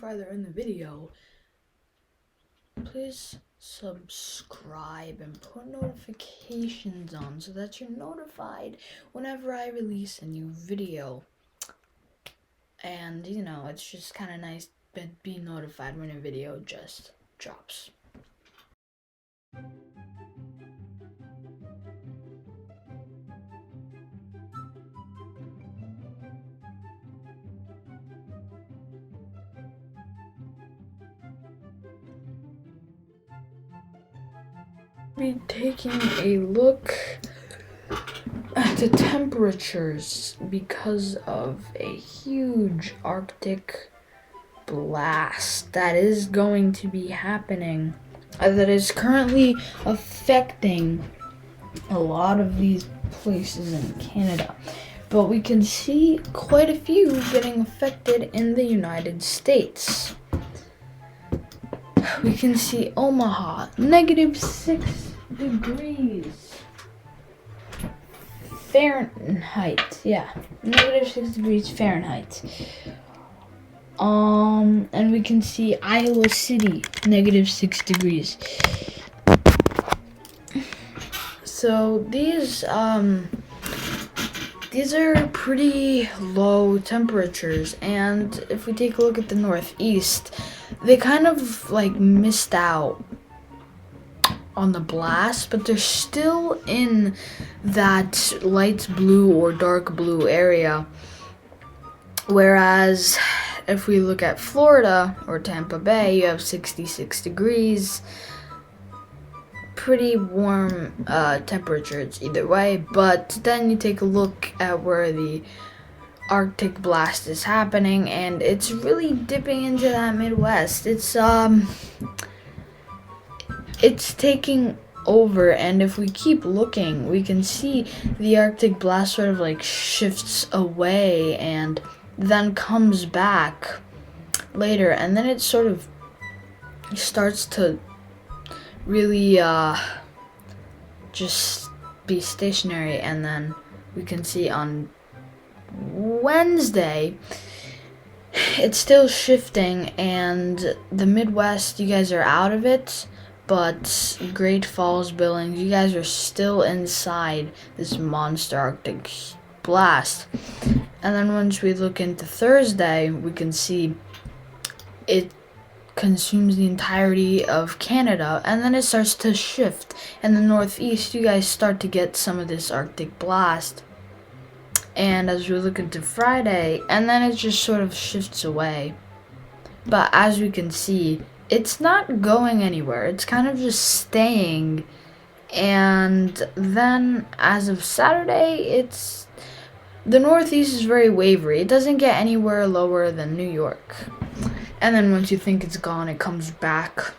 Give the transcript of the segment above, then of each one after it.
further in the video, please subscribe and put notifications on so that you're notified whenever I release a new video. And it's just kind of nice to be notified when a video just drops. Be taking a look at the temperatures because of a huge Arctic blast that is going to be happening, that is currently affecting a lot of these places in Canada. But we can see quite a few getting affected in the United States. We can see Omaha, -6 degrees Fahrenheit. Yeah, -6 degrees Fahrenheit. And we can see Iowa City, -6 degrees. So these are pretty low temperatures, and if we take a look at the Northeast, they kind of like missed out on the blast, but they're still in that light blue or dark blue area. Whereas if we look at Florida or Tampa Bay, you have 66 degrees. Pretty warm temperatures either way, but then you take a look at where the Arctic blast is happening, and it's really dipping into that Midwest. It's taking over, and if we keep looking, we can see the Arctic blast sort of like shifts away and then comes back later, and then it sort of starts to really just be stationary. And then we can see on Wednesday it's still shifting, and the Midwest, you guys are out of it, but Great Falls, Billings, you guys are still inside this monster Arctic blast. And then once we look into Thursday, we can see it consumes the entirety of Canada, and then it starts to shift. In the Northeast, you guys start to get some of this Arctic blast. And as we look into Friday, and then it just sort of shifts away. But as we can see, it's not going anywhere. It's kind of just staying. And then as of Saturday, the Northeast is very wavery. It doesn't get anywhere lower than New York. And then once you think it's gone, it comes back.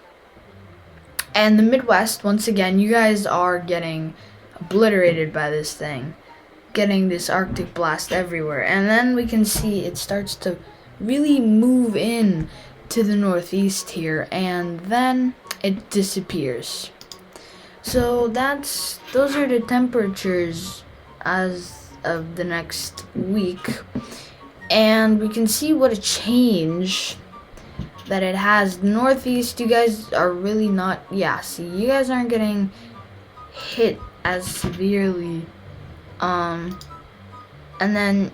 And the Midwest, once again, you guys are getting obliterated by this thing, getting this Arctic blast everywhere. And then we can see it starts to really move in to the Northeast here, and then it disappears. So those are the temperatures as of the next week. And we can see what a change that it has. Northeast, you guys are really not, see, you guys aren't getting hit as severely. And then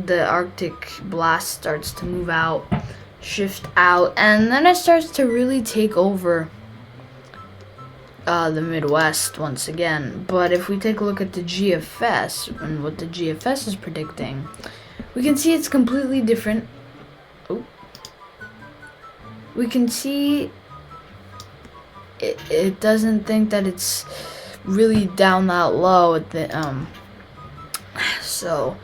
the Arctic blast starts to move out, shift out, and then it starts to really take over the Midwest once again. But if we take a look at the GFS and what the GFS is predicting, we can see it's completely different. We can see it doesn't think that it's really down that low at the so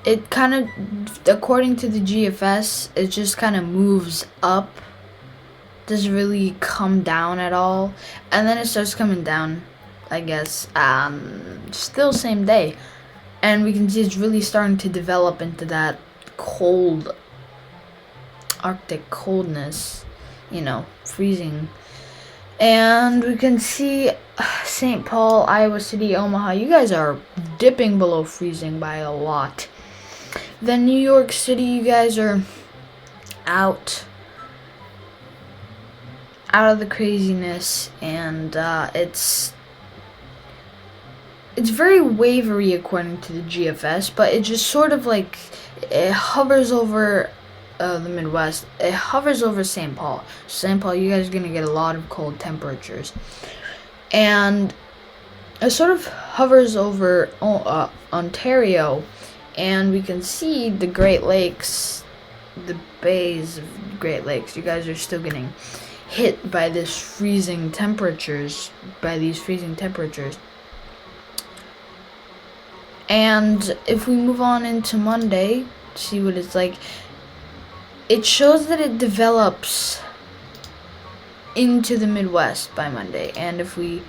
it kind of, according to the GFS, it just kind of moves up, doesn't really come down at all, and then it starts coming down, I guess, still same day. And we can see it's really starting to develop into that cold Arctic coldness, freezing. And we can see St. Paul, Iowa City, Omaha, you guys are dipping below freezing by a lot. Then New York City, you guys are out of the craziness, and it's very wavery according to the GFS, but it just sort of like it hovers over the Midwest. It hovers over St. Paul. St. Paul, you guys are gonna get a lot of cold temperatures, and it sort of hovers over Ontario, and we can see the Great Lakes, the bays of Great Lakes. You guys are still getting hit by these freezing temperatures. And if we move on into Monday, see what it's like. It shows that it develops into the Midwest by Monday, and if we,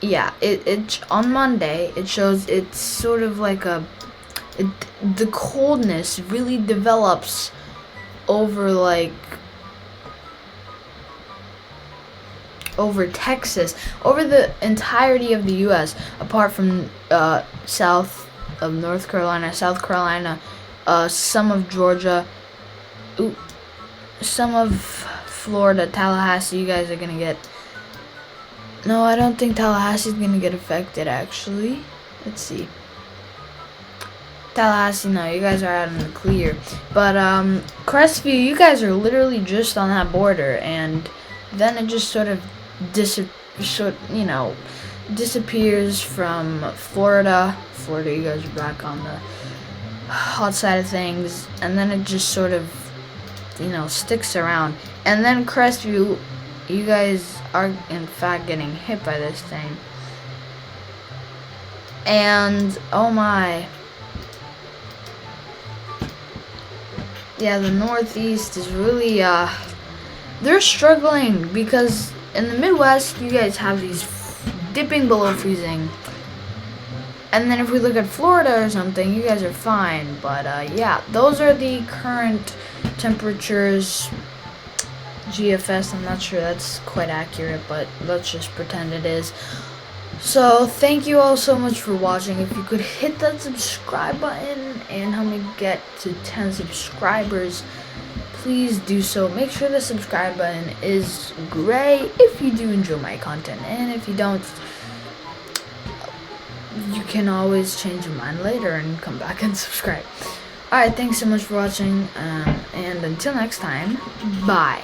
it on Monday it shows it's sort of like the coldness really develops over Texas, over the entirety of the U.S. apart from south of North Carolina, South Carolina, some of Georgia, some of Florida, Tallahassee. You guys are gonna get. No, I don't think Tallahassee is gonna get affected. Actually, let's see. Tallahassee, no, you guys are out in the clear. But Crestview, you guys are literally just on that border, and then it just sort of disappears from Florida. You guys are back on the hot side of things, and then it just sort of, sticks around. And then Crestview, you guys are in fact getting hit by this thing. And oh my. Yeah, the Northeast is really, they're struggling because in the Midwest, you guys have these dipping below freezing. And then if we look at Florida or something, you guys are fine. But, yeah, those are the current temperatures. GFS, I'm not sure that's quite accurate, but let's just pretend it is. So, thank you all so much for watching. If you could hit that subscribe button and help me get to 10 subscribers, please do so. Make sure the subscribe button is gray if you do enjoy my content. And if you don't, you can always change your mind later and come back and subscribe. Alright, thanks so much for watching. And until next time, bye.